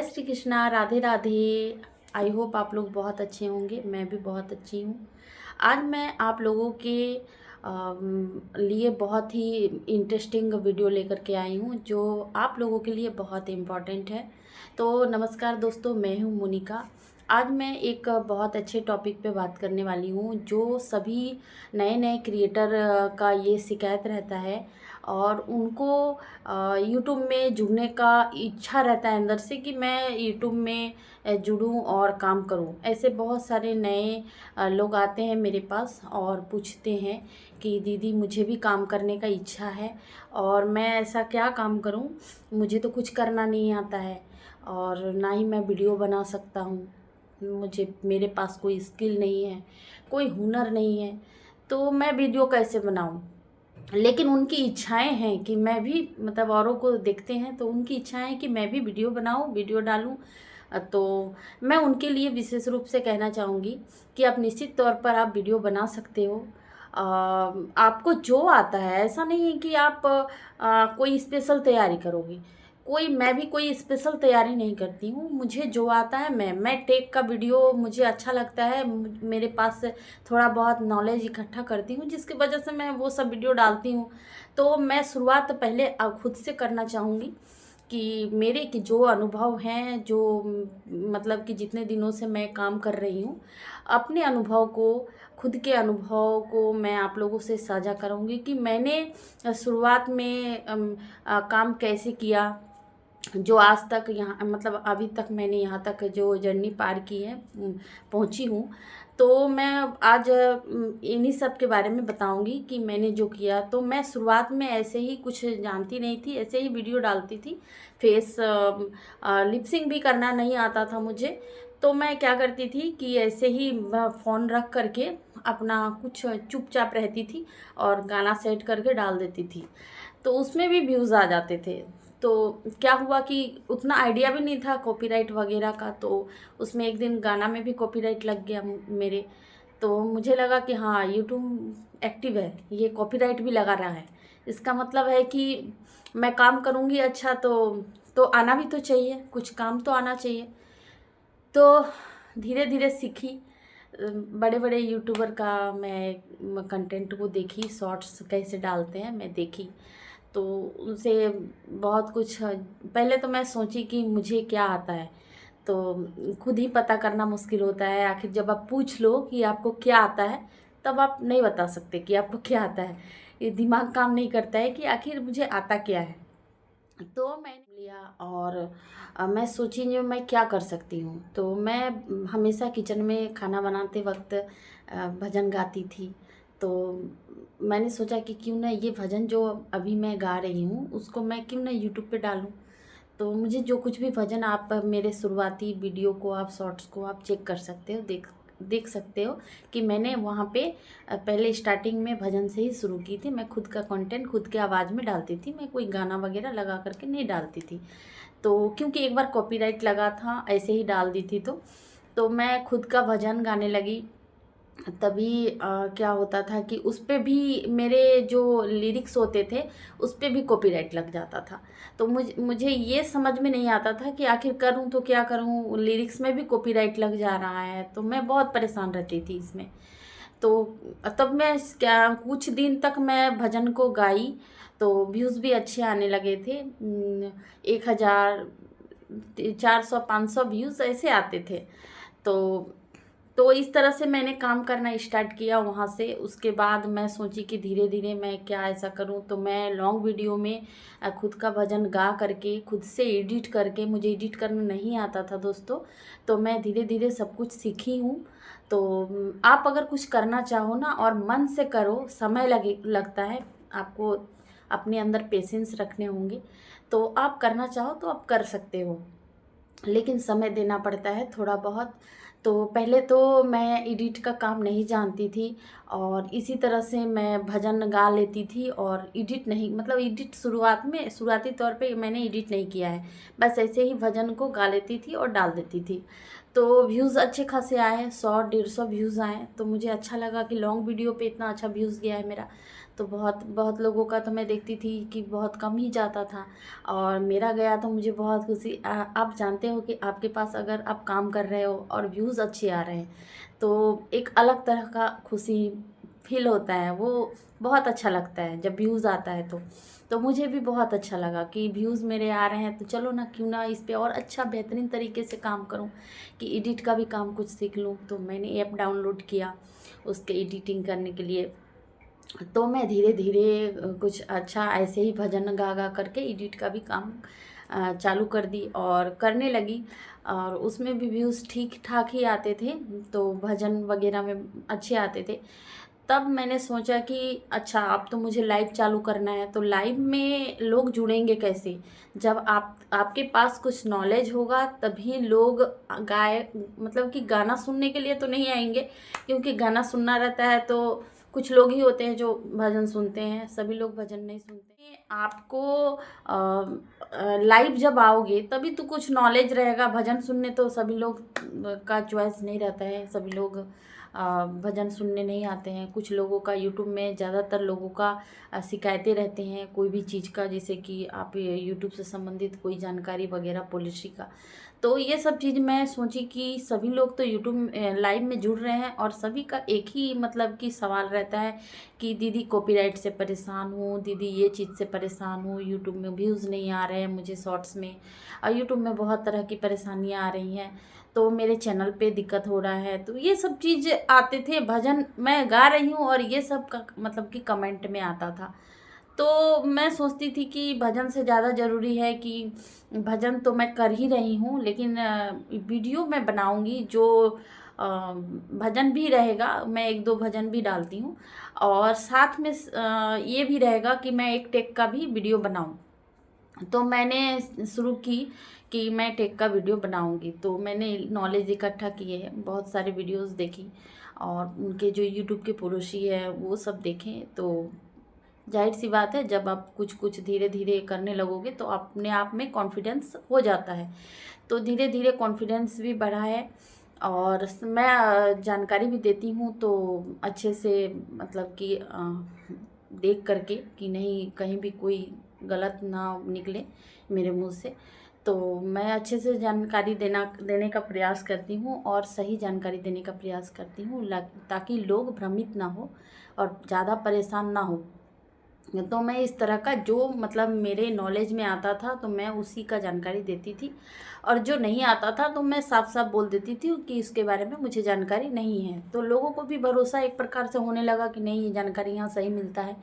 Shri Krishna, Radhe Radhe. I hope आप लोग बहुत अच्छे होंगे। मैं भी बहुत अच्छी हूँ। आज मैं आप लोगों के लिए बहुत ही इंटरेस्टिंग वीडियो लेकर के आई हूँ जो आप लोगों के लिए बहुत इम्पॉर्टेंट है। तो नमस्कार दोस्तों, मैं हूँ मोनिका। आज मैं एक बहुत अच्छे टॉपिक पे बात करने वाली हूँ जो सभी नए नए क्रिएटर का ये शिकायत रहता है और उनको यूट्यूब में जुड़ने का इच्छा रहता है अंदर से कि मैं यूट्यूब में जुड़ूं और काम करूं। ऐसे बहुत सारे नए लोग आते हैं मेरे पास और पूछते हैं कि दीदी मुझे भी काम करने का इच्छा है और मैं ऐसा क्या काम करूं, मुझे तो कुछ करना नहीं आता है और ना ही मैं वीडियो बना सकता हूं। मेरे पास कोई स्किल नहीं है, कोई हुनर नहीं है, तो मैं वीडियो कैसे बनाऊं। लेकिन उनकी इच्छाएं हैं कि मैं भी मतलब औरों को देखते हैं तो उनकी इच्छाएं हैं कि मैं भी वीडियो बनाऊं, वीडियो डालूं। तो मैं उनके लिए विशेष रूप से कहना चाहूँगी कि आप निश्चित तौर पर आप वीडियो बना सकते हो। आपको जो आता है, ऐसा नहीं है कि आप कोई स्पेशल तैयारी करोगे। मैं भी कोई स्पेशल तैयारी नहीं करती हूँ। मुझे जो आता है मैं टेक का वीडियो मुझे अच्छा लगता है। मेरे पास से थोड़ा बहुत नॉलेज इकट्ठा करती हूँ जिसकी वजह से मैं वो सब वीडियो डालती हूँ। तो मैं शुरुआत पहले अब खुद से करना चाहूँगी कि मेरे कि जो अनुभव हैं, जो मतलब कि जितने दिनों से मैं काम कर रही हूँ, अपने अनुभव को, खुद के अनुभव को मैं आप लोगों से साझा करूँगी कि मैंने शुरुआत में काम कैसे किया, जो आज तक यहाँ मतलब अभी तक मैंने यहाँ तक जो जर्नी पार की है, पहुँची हूँ। तो मैं आज इन्हीं सब के बारे में बताऊंगी कि मैंने जो किया। तो मैं शुरुआत में ऐसे ही कुछ जानती नहीं थी, ऐसे ही वीडियो डालती थी। फेस लिपसिंग भी करना नहीं आता था मुझे। तो मैं क्या करती थी कि ऐसे ही फ़ोन रख करके अपना कुछ चुपचाप रहती थी और गाना सेट करके डाल देती थी, तो उसमें भी व्यूज़ आ जाते थे। तो क्या हुआ कि उतना आइडिया भी नहीं था कॉपीराइट वगैरह का, तो उसमें एक दिन गाना में भी कॉपीराइट लग गया मेरे। तो मुझे लगा कि हाँ, यूट्यूब एक्टिव है, ये कॉपीराइट भी लगा रहा है, इसका मतलब है कि मैं काम करूँगी अच्छा तो आना भी तो चाहिए, कुछ काम तो आना चाहिए। तो धीरे धीरे सीखी। बड़े बड़े यूट्यूबर का मैं कंटेंट को देखी, शॉर्ट्स कैसे डालते हैं मैं देखी। तो उनसे बहुत कुछ, पहले तो मैं सोची कि मुझे क्या आता है, तो खुद ही पता करना मुश्किल होता है। आखिर जब आप पूछ लो कि आपको क्या आता है, तब आप नहीं बता सकते कि आपको क्या आता है। ये दिमाग काम नहीं करता है कि आखिर मुझे आता क्या है। तो मैंने लिया और मैं सोची जो मैं क्या कर सकती हूँ। तो मैं हमेशा किचन में खाना बनाते वक्त भजन गाती थी। तो मैंने सोचा कि क्यों ना ये भजन जो अभी मैं गा रही हूँ उसको मैं क्यों ना यूट्यूब पे डालूँ। तो मुझे जो कुछ भी भजन, आप मेरे शुरुआती वीडियो को, आप शॉर्ट्स को आप चेक कर सकते हो, देख देख सकते हो कि मैंने वहाँ पे पहले स्टार्टिंग में भजन से ही शुरू की थी। मैं खुद का कंटेंट खुद के आवाज़ में डालती थी, मैं कोई गाना वगैरह लगा करके नहीं डालती थी। तो क्योंकि एक बार कॉपीराइट लगा था, ऐसे ही डाल दी थी। तो मैं खुद का भजन गाने लगी। तभी क्या होता था कि उस पे भी मेरे जो लिरिक्स होते थे उस पे भी कॉपीराइट लग जाता था। तो मुझे ये समझ में नहीं आता था कि आखिर करूँ तो क्या करूँ, लिरिक्स में भी कॉपीराइट लग जा रहा है। तो मैं बहुत परेशान रहती थी इसमें। तो तब मैं क्या, कुछ दिन तक मैं भजन को गाई तो व्यूज़ भी अच्छे आने लगे थे। 1000, 400, 500 व्यूज़ ऐसे आते थे। तो इस तरह से मैंने काम करना स्टार्ट किया वहाँ से। उसके बाद मैं सोची कि धीरे धीरे मैं क्या ऐसा करूँ, तो मैं लॉन्ग वीडियो में खुद का भजन गा करके, खुद से एडिट करके, मुझे एडिट करना नहीं आता था दोस्तों, तो मैं धीरे धीरे सब कुछ सीखी हूँ। तो आप अगर कुछ करना चाहो ना और मन से करो, समय लगता है आपको, अपने अंदर पेशेंस रखने होंगे। तो आप करना चाहो तो आप कर सकते हो, लेकिन समय देना पड़ता है थोड़ा बहुत। तो पहले तो मैं एडिट का काम नहीं जानती थी और इसी तरह से मैं भजन गा लेती थी और एडिट नहीं, मतलब एडिट शुरुआत में, शुरुआती तौर पे मैंने एडिट नहीं किया है, बस ऐसे ही भजन को गा लेती थी और डाल देती थी। तो व्यूज़ अच्छे खासे आए, 100 150 व्यूज़ आए। तो मुझे अच्छा लगा कि लॉन्ग वीडियो पे इतना अच्छा व्यूज़ गया है मेरा। तो बहुत बहुत लोगों का तो मैं देखती थी कि बहुत कम ही जाता था, और मेरा गया तो मुझे बहुत खुशी। आप जानते हो कि आपके पास अगर आप काम कर रहे हो और व्यूज़ अच्छे आ रहे हैं तो एक अलग तरह का खुशी फील होता है, वो बहुत अच्छा लगता है जब व्यूज़ आता है तो मुझे भी बहुत अच्छा लगा कि व्यूज़ मेरे आ रहे हैं, तो चलो ना, क्यों ना इस पे और अच्छा बेहतरीन तरीके से काम करूं, कि एडिट का भी काम कुछ सीख लूं। तो मैंने ऐप डाउनलोड किया उसके एडिटिंग करने के लिए। तो मैं धीरे धीरे कुछ अच्छा ऐसे ही भजन गा गा करके एडिट का भी काम चालू कर दी और करने लगी, और उसमें भी व्यूज़ ठीक ठाक ही आते थे, तो भजन वगैरह में अच्छे आते थे। तब मैंने सोचा कि अच्छा, अब तो मुझे लाइव चालू करना है। तो लाइव में लोग जुड़ेंगे कैसे? जब आपके पास कुछ नॉलेज होगा तभी लोग गाए, मतलब कि गाना सुनने के लिए तो नहीं आएंगे, क्योंकि गाना सुनना रहता है तो कुछ लोग ही होते हैं जो भजन सुनते हैं, सभी लोग भजन नहीं सुनते। आपको लाइव जब आओगे तभी तो कुछ नॉलेज रहेगा। भजन सुनने तो सभी लोग का चॉइस नहीं रहता है, सभी लोग भजन सुनने नहीं आते हैं। कुछ लोगों का यूट्यूब में ज़्यादातर लोगों का शिकायतें रहते हैं कोई भी चीज़ का, जैसे कि आप यूट्यूब से संबंधित कोई जानकारी वगैरह, पॉलिसी का। तो ये सब चीज़ मैं सोची कि सभी लोग तो यूट्यूब लाइव में जुड़ रहे हैं, और सभी का एक ही मतलब कि सवाल रहता है कि दीदी कॉपीराइट से परेशान हूँ, दीदी ये चीज़ से परेशान हूँ, यूट्यूब में व्यूज़ नहीं आ रहे हैं मुझे शॉर्ट्स में, और यूट्यूब में बहुत तरह की परेशानियाँ आ रही हैं, तो मेरे चैनल पे दिक्कत हो रहा है। तो ये सब चीज़ आते थे, भजन मैं गा रही हूँ और ये सब का मतलब कि कमेंट में आता था। तो मैं सोचती थी कि भजन से ज़्यादा ज़रूरी है कि भजन तो मैं कर ही रही हूँ, लेकिन वीडियो मैं बनाऊँगी जो भजन भी रहेगा, मैं एक दो भजन भी डालती हूँ, और साथ में ये भी रहेगा कि मैं एक टेक का भी वीडियो बनाऊँ। तो मैंने शुरू की कि मैं टेक का वीडियो बनाऊंगी। तो मैंने नॉलेज इकट्ठा किए हैं, बहुत सारे वीडियोस देखी, और उनके जो यूट्यूब के पड़ोसी है वो सब देखें। तो जाहिर सी बात है, जब आप कुछ कुछ धीरे धीरे करने लगोगे तो अपने आप में कॉन्फिडेंस हो जाता है। तो धीरे धीरे कॉन्फिडेंस भी बढ़ा है, और मैं जानकारी भी देती हूँ तो अच्छे से, मतलब कि देख करके कि नहीं कहीं भी कोई गलत ना निकले मेरे मुंह से। तो मैं अच्छे से जानकारी देने का प्रयास करती हूँ, और सही जानकारी देने का प्रयास करती हूँ, ताकि लोग भ्रमित ना हो और ज़्यादा परेशान ना हो। तो मैं इस तरह का जो मतलब मेरे नॉलेज में आता था तो मैं उसी का जानकारी देती थी, और जो नहीं आता था तो मैं साफ साफ बोल देती थी कि इसके बारे में मुझे जानकारी नहीं है। तो लोगों को भी भरोसा एक प्रकार से होने लगा कि नहीं, ये जानकारी यहाँ सही मिलता है,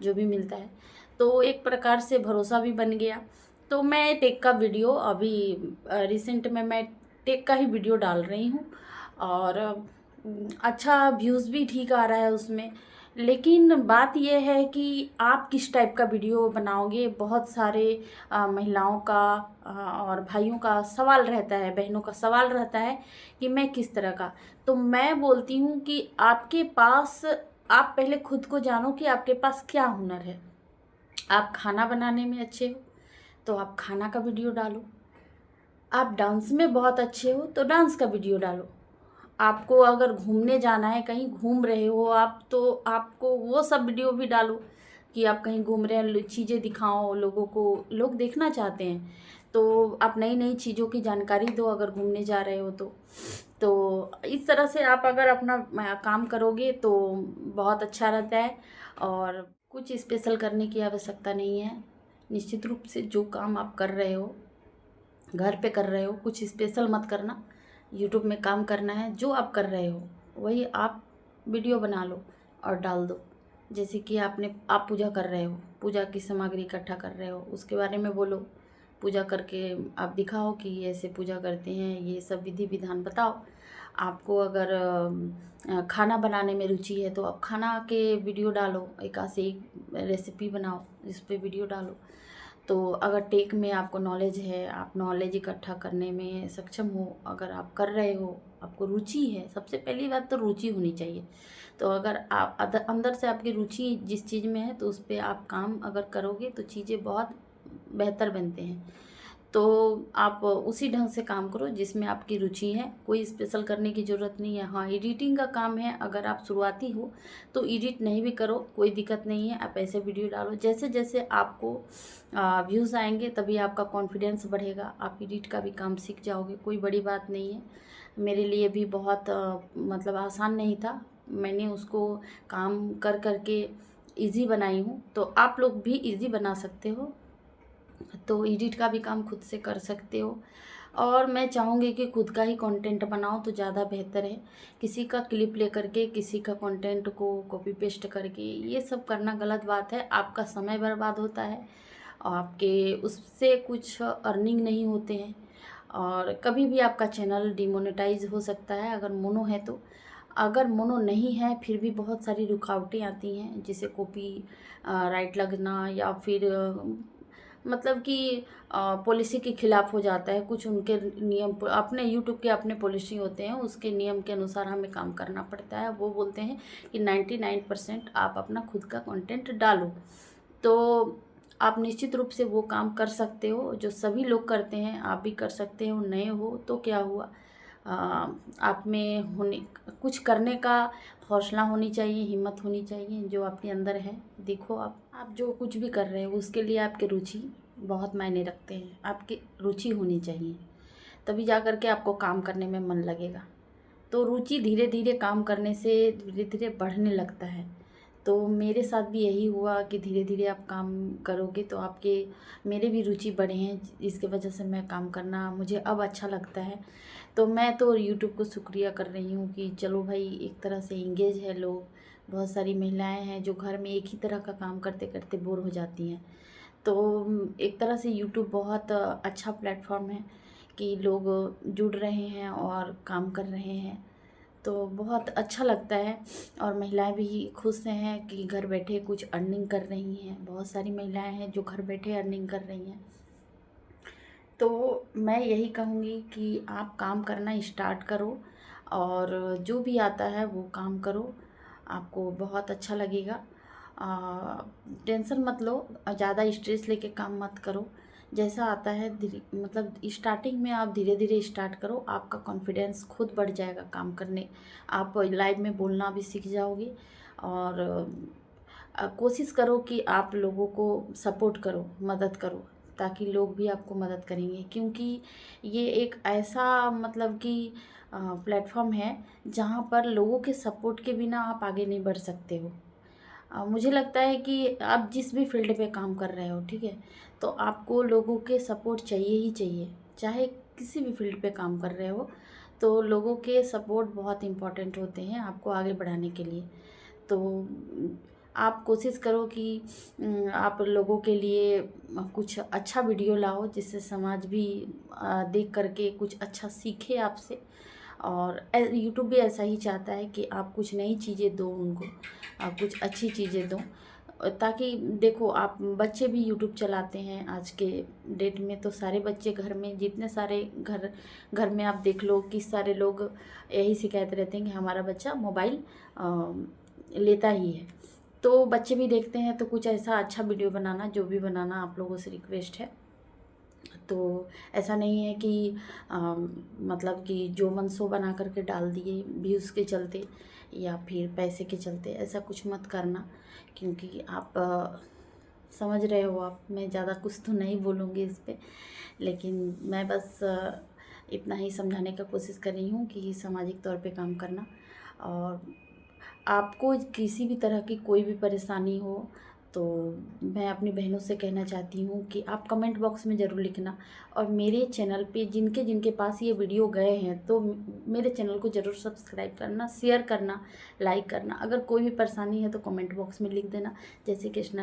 जो भी मिलता है। तो एक प्रकार से भरोसा भी बन गया। तो मैं टेक का वीडियो अभी रिसेंट में मैं टेक का ही वीडियो डाल रही हूँ, और अच्छा व्यूज़ भी ठीक आ रहा है उसमें। लेकिन बात यह है कि आप किस टाइप का वीडियो बनाओगे, बहुत सारे महिलाओं का और भाइयों का सवाल रहता है, बहनों का सवाल रहता है कि मैं किस तरह का। तो मैं बोलती हूँ कि आपके पास, आप पहले खुद को जानो कि आपके पास क्या हुनर है। आप खाना बनाने में अच्छे हो तो आप खाना का वीडियो डालो, आप डांस में बहुत अच्छे हो तो डांस का वीडियो डालो, आपको अगर घूमने जाना है, कहीं घूम रहे हो आप, तो आपको वो सब वीडियो भी डालो कि आप कहीं घूम रहे हैं, चीज़ें दिखाओ लोगों को, लोग देखना चाहते हैं। तो आप नई नई चीज़ों की जानकारी दो अगर घूमने जा रहे हो तो इस तरह से आप अगर अपना काम करोगे तो बहुत अच्छा रहता है, और कुछ स्पेशल करने की आवश्यकता नहीं है। निश्चित रूप से जो काम आप कर रहे हो, घर पे कर रहे हो, कुछ स्पेशल मत करना। यूट्यूब में काम करना है, जो आप कर रहे हो वही आप वीडियो बना लो और डाल दो। जैसे कि आप पूजा कर रहे हो, पूजा की सामग्री इकट्ठा कर रहे हो, उसके बारे में बोलो। पूजा करके आप दिखाओ कि ऐसे पूजा करते हैं, ये सब विधि विधान बताओ। आपको अगर खाना बनाने में रुचि है तो आप खाना के वीडियो डालो, एक से एक रेसिपी बनाओ जिस पे वीडियो डालो। तो अगर टेक में आपको नॉलेज है, आप नॉलेज इकट्ठा करने में सक्षम हो, अगर आप कर रहे हो, आपको रुचि है, सबसे पहली बात तो रुचि होनी चाहिए। तो अगर आप अंदर से आपकी रुचि जिस चीज़ में है तो उस पर आप काम अगर करोगे तो चीज़ें बहुत बेहतर बनते हैं। तो आप उसी ढंग से काम करो जिसमें आपकी रुचि है, कोई स्पेशल करने की ज़रूरत नहीं है। हाँ, एडिटिंग का काम है, अगर आप शुरुआती हो तो एडिट नहीं भी करो, कोई दिक्कत नहीं है। आप ऐसे वीडियो डालो, जैसे जैसे आपको व्यूज़ आएंगे तभी आपका कॉन्फिडेंस बढ़ेगा, आप एडिट का भी काम सीख जाओगे, कोई बड़ी बात नहीं है। मेरे लिए भी बहुत मतलब आसान नहीं था, मैंने उसको काम कर करके ईज़ी बनाई हूँ, तो आप लोग भी ईज़ी बना सकते हो। तो एडिट का भी काम खुद से कर सकते हो, और मैं चाहूँगी कि खुद का ही कंटेंट बनाओ तो ज़्यादा बेहतर है। किसी का क्लिप ले करके किसी का कंटेंट को कॉपी पेस्ट करके ये सब करना गलत बात है, आपका समय बर्बाद होता है, आपके उससे कुछ अर्निंग नहीं होते हैं, और कभी भी आपका चैनल डिमोनेटाइज हो सकता है अगर मोनो है तो। अगर मोनो नहीं है फिर भी बहुत सारी रुकावटें आती हैं, जैसे कॉपी राइट लगना, या फिर मतलब कि पॉलिसी के खिलाफ हो जाता है कुछ, उनके नियम अपने यूट्यूब के अपने पॉलिसी होते हैं, उसके नियम के अनुसार हमें काम करना पड़ता है। वो बोलते हैं कि 99% आप अपना खुद का कंटेंट डालो, तो आप निश्चित रूप से वो काम कर सकते हो जो सभी लोग करते हैं, आप भी कर सकते हो। नए हो तो क्या हुआ, आप में होने कुछ करने का हौसला होनी चाहिए, हिम्मत होनी चाहिए जो आपके अंदर है। देखो आप जो कुछ भी कर रहे हो उसके लिए आपकी रुचि बहुत मायने रखते हैं, आपकी रुचि होनी चाहिए, तभी जा कर के आपको काम करने में मन लगेगा। तो रुचि धीरे धीरे काम करने से धीरे धीरे बढ़ने लगता है। तो मेरे साथ भी यही हुआ कि धीरे धीरे आप काम करोगे तो आपके मेरे भी रुचि बढ़े हैं, जिसकी वजह से मैं काम करना मुझे अब अच्छा लगता है। तो मैं तो यूट्यूब को शुक्रिया कर रही हूँ कि चलो भाई, एक तरह से इंगेज है लोग, बहुत सारी महिलाएं हैं जो घर में एक ही तरह का काम करते करते बोर हो जाती हैं। तो एक तरह से यूट्यूब बहुत अच्छा प्लेटफॉर्म है कि लोग जुड़ रहे हैं और काम कर रहे हैं, तो बहुत अच्छा लगता है। और महिलाएं भी खुश हैं कि घर बैठे कुछ अर्निंग कर रही हैं, बहुत सारी महिलाएं हैं जो घर बैठे अर्निंग कर रही हैं। तो मैं यही कहूँगी कि आप काम करना स्टार्ट करो, और जो भी आता है वो काम करो, आपको बहुत अच्छा लगेगा। टेंशन मत लो, ज़्यादा स्ट्रेस लेके काम मत करो, जैसा आता है धीरे, मतलब स्टार्टिंग में आप धीरे धीरे स्टार्ट करो, आपका कॉन्फिडेंस खुद बढ़ जाएगा काम करने, आप लाइव में बोलना भी सीख जाओगे। और कोशिश करो कि आप लोगों को सपोर्ट करो, मदद करो, ताकि लोग भी आपको मदद करेंगे, क्योंकि ये एक ऐसा मतलब कि प्लेटफॉर्म है जहाँ पर लोगों के सपोर्ट के बिना आप आगे नहीं बढ़ सकते हो। मुझे लगता है कि आप जिस भी फील्ड पे काम कर रहे हो, ठीक है, तो आपको लोगों के सपोर्ट चाहिए ही चाहिए, चाहे किसी भी फील्ड पे काम कर रहे हो, तो लोगों के सपोर्ट बहुत इम्पोर्टेंट होते हैं आपको आगे बढ़ाने के लिए। तो आप कोशिश करो कि आप लोगों के लिए कुछ अच्छा वीडियो लाओ, जिससे समाज भी देख करके कुछ अच्छा सीखे आपसे। और यूट्यूब भी ऐसा ही चाहता है कि आप कुछ नई चीज़ें दो उनको, आप कुछ अच्छी चीज़ें दो, ताकि देखो, आप बच्चे भी यूट्यूब चलाते हैं आज के डेट में, तो सारे बच्चे घर में, जितने सारे घर घर में आप देख लो कि सारे लोग यही शिकायत रहते हैं कि हमारा बच्चा मोबाइल लेता ही है। तो बच्चे भी देखते हैं, तो कुछ ऐसा अच्छा वीडियो बनाना, जो भी बनाना, आप लोगों से रिक्वेस्ट है। तो ऐसा नहीं है कि मतलब कि जो मन सो बना करके डाल दिए व्यूज़ के चलते या फिर पैसे के चलते, ऐसा कुछ मत करना, क्योंकि आप समझ रहे हो आप, मैं ज़्यादा कुछ तो नहीं बोलूँगी इस पे, लेकिन मैं बस इतना ही समझाने का कोशिश कर रही हूँ कि सामाजिक तौर पे काम करना। और आपको किसी भी तरह की कोई भी परेशानी हो तो मैं अपनी बहनों से कहना चाहती हूँ कि आप कमेंट बॉक्स में ज़रूर लिखना, और मेरे चैनल पे जिनके जिनके पास ये वीडियो गए हैं तो मेरे चैनल को ज़रूर सब्सक्राइब करना, शेयर करना, लाइक करना। अगर कोई भी परेशानी है तो कमेंट बॉक्स में लिख देना। जैसे कृष्णा।